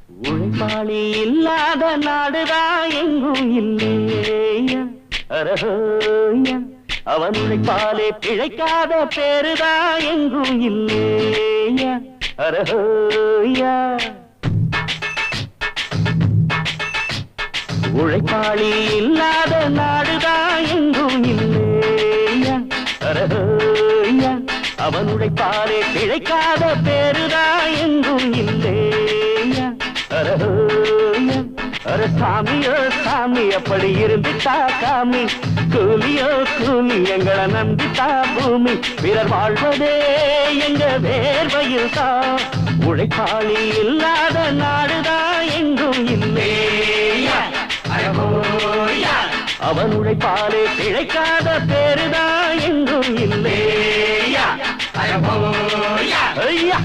உழைப்பாளி இல்லாத நாடுதான் எங்கும் இல்லையா அரஹோயா அவன் உழைப்பாலே பிழைக்காத பேருதான் எங்கும் இல்லையா அரஹோயா உழைப்பாளி இல்லாத நாடுதான் எங்கும் இல்லையா அரஹோயா அவன் உழைப்பாலே பிழைக்காத பேருதான் எங்கும் இல்லையா அரஹோயா அர சாமியோ சாமி அப்படி இருந்துட்டா காமி கூலியோ கூலி எங்களை நம்பிட்டா பூமி பிறர் வாழ்வதே எங்க வேர்வையில் தான் உழைப்பாளி இல்லாத நாடுதான் எங்கும் இல்லையா அவன் உழைப்பாலே பிழைக்காத பேருதான் எங்கும் இல்லையா ஐயா